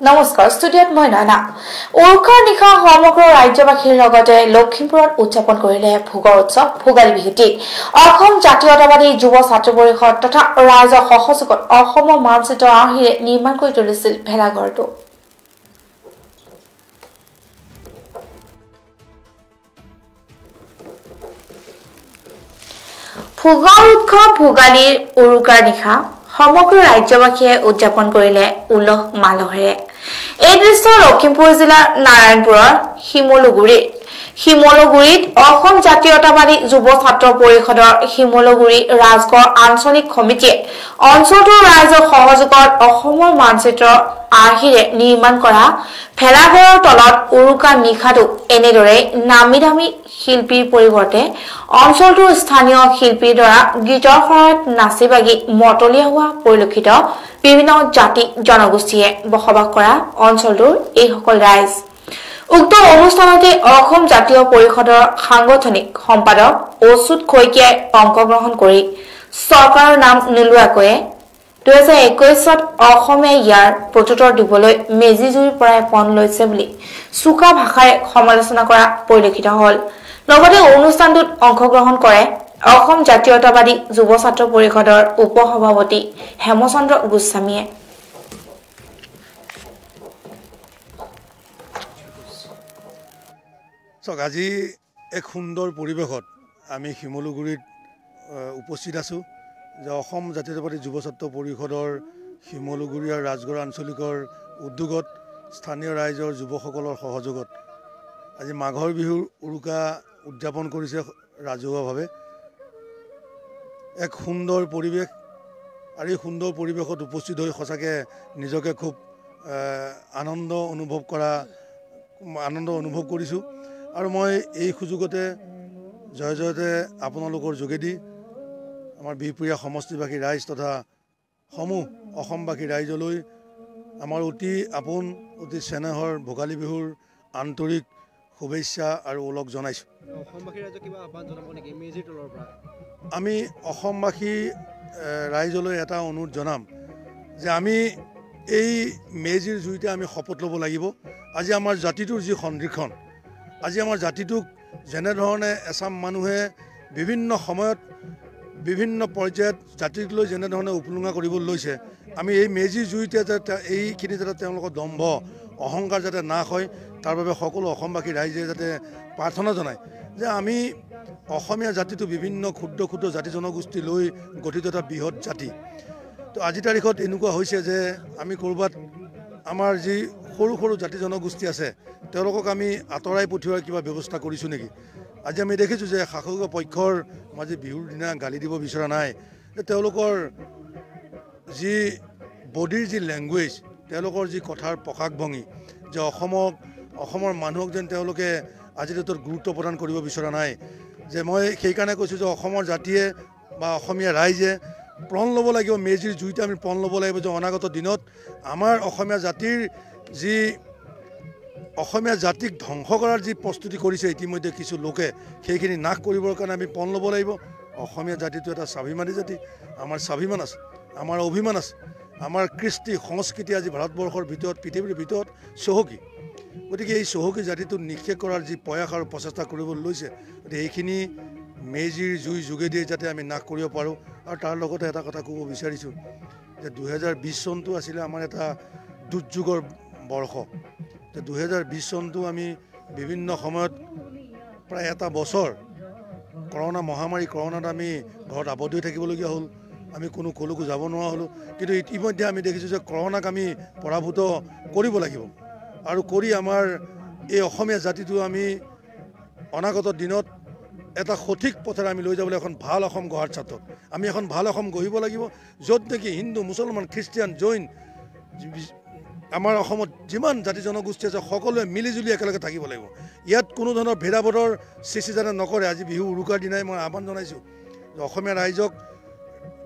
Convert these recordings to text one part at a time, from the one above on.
নমস্কাৰ ষ্টুডিঅ'ত মই নয়না উৰুকাৰ নিশা সমগ্ৰ ৰাজ্যবাসীৰ লগতে লখিমপুৰত উদযাপন কৰিলে ভোগৰ উৎসৱ ভোগালী বিহুটি অসম জাতীয়তাবাদী যুৱ ছাত্ৰ পৰিষদ তথা ৰাইজৰ সহযোগত অসমৰ মানচিত্ৰ আৰ্হিৰে নিৰ্মাণ কৰি তুলিছিল ভেলাঘৰটো ভোগৰ উৎসৱ ভোগালীৰ উৰুকাৰ নিশা সমগ্ৰ ৰাজ্যবাসীয়ে উদযাপন কৰিলে উলহ মালহেৰে এই দৃশ্য লখিমপুৰ জিলাৰ নাৰায়ণপুৰৰ শিমলুগুৰিত অসম জাতীয়তাবাদী যুৱ ছাত্ৰ পৰিষদৰ শিমলুগুৰি ৰাজগড় আঞ্চলিক সমিতিয়ে অঞ্চলটোৰ ৰাইজৰ সহযোগত অসমৰ মানচিত্ৰ আৰ্হিৰে নিৰ্মাণ কৰা ভেলাঘৰৰ তলত উৰুকা নিশাটো এনেদৰে নামি দামী শিল্পীৰ পৰিৱৰ্তে অঞ্চলটোৰ স্থানীয় শিল্পীৰ দ্বাৰা গীতৰ সহায়ত নাচি বাগি মতলীয়া হোৱা পৰিলক্ষিত বিভিন্ন জাতি জনগোষ্ঠীয়ে বসবাস কৰা অঞ্চলটোৰ এইসকল ৰাইজ উক্ত অনুষ্ঠানতে অসম জাতীয় পৰিষদৰ সাংগঠনিক সম্পাদক অচ্যুত খৈকিয়াই অংশগ্ৰহণ কৰি চৰকাৰৰ নাম নোলোৱাকৈ 2021ত অসমে ইয়াৰ প্ৰত্যুত্তৰ দিবলৈ মেজি জুইৰ পৰাই পণ লৈছে বুলি চুকা ভাষাৰে সমালোচনা কৰা পৰিলক্ষিত হ'ল লগতে অনুষ্ঠানটোত অংশগ্ৰহণ কৰে অসম জাতীয়তাবাদী যুৱ ছাত্ৰ পৰিষদৰ উপসভাপতি হেমচন্দ্ৰ গোস্বামীয়ে আজি এক সুন্দৰ পৰিৱেশত আমি শিমলুগুৰিত উপস্থিত আছো যে অসম জাতীয়তাবাদী যুৱ ছাত্ৰ পৰিষদৰ শিমলুগুৰি আৰু ৰাজগড় আঞ্চলিকৰ উদ্যোগত স্থানীয় ৰাইজৰ যুৱকসকলৰ সহযোগত আজি মাঘৰ বিহুৰ উৰুকা উদযাপন কৰিছে ৰাজহুৱাভাৱে এক সুন্দৰ পৰিৱেশ আৰু এই সুন্দৰ পৰিৱেশত উপস্থিত হৈ সঁচাকৈ নিজকে খুব আনন্দ অনুভৱ কৰিছোঁ আৰু মই এই সুযোগতে জয়তে আপোনালোকৰ যোগেদি আমাৰ বিহপুৰীয়া সমষ্টিবাসী ৰাইজ তথা সমূহ অসমবাসী ৰাইজলৈ আমাৰ অতি আপোন অতি চেনেহৰ ভোগালী বিহুৰ আন্তৰিক শুভেচ্ছা আৰু ওলগ জনাইছোঁ আমি অসমবাসী ৰাইজলৈ এটা অনুৰোধ জনাম যে আমি এই মেজিৰ জুইতে আমি শপত ল'ব লাগিব আজি আমাৰ জাতিটোৰ যি সন্ধিক্ষণ আজি আমাৰ জাতিটোক যেনেধৰণে এচাম মানুহে বিভিন্ন সময়ত বিভিন্ন পৰ্যায়ত জাতিক লৈ যেনেধৰণে উপলুঙা কৰিবলৈ লৈছে আমি এই মেজিৰ জুইতে যাতে এইখিনি যাতে তেওঁলোকৰ দম্ভ অহংকাৰ যাতে নাশ হয় তাৰ বাবে সকলো অসমবাসী ৰাইজে যাতে প্ৰাৰ্থনা জনায় যে আমি অসমীয়া জাতিটো বিভিন্ন ক্ষুদ্ৰ ক্ষুদ্ৰ জাতি জনগোষ্ঠী লৈ গঠিত এটা বৃহৎ জাতি তো আজিৰ তাৰিখত এনেকুৱা হৈছে যে আমি ক'ৰবাত আমাৰ যি সৰু সৰু জাতি জনগোষ্ঠী আছে তেওঁলোকক আমি আঁতৰাই পঠিওৱাৰ কিবা ব্যৱস্থা কৰিছোঁ নেকি আজি আমি দেখিছোঁ যে শাসক পক্ষৰ মাজে বিহুৰ দিনা গালি দিব বিচৰা নাই যে তেওঁলোকৰ যি বডিৰ যি লেংগুৱেজ তেওঁলোকৰ যি কথাৰ প্ৰকাশভংগী যে অসমৰ মানুহক যেন তেওঁলোকে আজিৰ ডেটত গুৰুত্ব প্ৰদান কৰিব বিচৰা নাই যে মই সেইকাৰণে কৈছোঁ যে অসমৰ জাতিয়ে বা অসমীয়া ৰাইজে প্रण ল'ব লাগিব মেজিৰ জুইতে আমি প্रण ল'ব লাগিব যে অনাগত দিনত আমাৰ অসমীয়া জাতিক ধ্বংস কৰাৰ যি প্ৰস্তুতি কৰিছে ইতিমধ্যে কিছু লোকে সেইখিনি নাশ কৰিবৰ কাৰণে আমি প্रण ল'ব লাগিব অসমীয়া জাতিটো এটা স্বাভিমানী জাতি আমাৰ স্বাভিমান আছে আমাৰ অভিমান আছে আমাৰ কৃষ্টি সংস্কৃতি আজি ভাৰতবৰ্ষৰ ভিতৰত পৃথিৱীৰ ভিতৰত চহকী গতিকে এই চহকী জাতিটো নিক্ষেপ কৰাৰ যি প্ৰয়াস আৰু প্ৰচেষ্টা কৰিবলৈ লৈছে গতিকে এইখিনি মেজিৰ জুই যোগেদিয়ে যাতে আমি নাশ কৰিব পাৰোঁ আৰু তাৰ লগতে এটা কথা ক'ব বিচাৰিছোঁ যে 2020 চনটো আছিলে আমাৰ এটা দুৰ্যোগৰ বৰ্ষ যে 2020 চনটো আমি বিভিন্ন সময়ত প্ৰায় এটা বছৰ কৰোণা মহামাৰী কৰোণাত আমি ঘৰত আবদ্ধ হৈ থাকিবলগীয়া হ'ল আমি কোনো কলৈকো যাব নোৱাৰা হ'লোঁ কিন্তু ইতিমধ্যে আমি দেখিছোঁ যে কৰোণাক আমি পৰাভূত কৰিব লাগিব আৰু কৰি আমাৰ এই অসমীয়া জাতিটো আমি অনাগত দিনত এটা সঠিক পথেৰে আমি লৈ যাবলৈ এখন ভাল অসম গঢ়াৰ ক্ষেত্ৰত আমি এখন ভাল অসম গঢ়িব লাগিব য'ত নেকি হিন্দু মুছলমান খ্ৰীষ্টিয়ান জৈন আমাৰ অসমত যিমান জাতি জনগোষ্ঠী আছে সকলোৱে মিলিজুলি একেলগে থাকিব লাগিব ইয়াত কোনো ধৰণৰ ভেদাভেদৰ সৃষ্টি যাতে নকৰে আজি বিহু উৰুকাৰ দিনাই মই আহ্বান জনাইছোঁ যে অসমীয়া ৰাইজক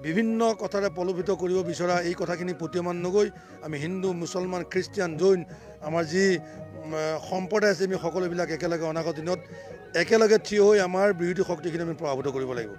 বিভিন্ন কথাৰে প্ৰলোভিত কৰিব বিচৰা এই কথাখিনি প্ৰতীয়মান নগৈ আমি হিন্দু মুছলমান খ্ৰীষ্টিয়ান জৈন আমাৰ যি সম্প্ৰদায় আছে আমি সকলোবিলাক একেলগে অনাগত দিনত একেলগে থিয় হৈ আমাৰ বিৰোধী শক্তিখিনি আমি প্ৰভাৱিত কৰিব লাগিব।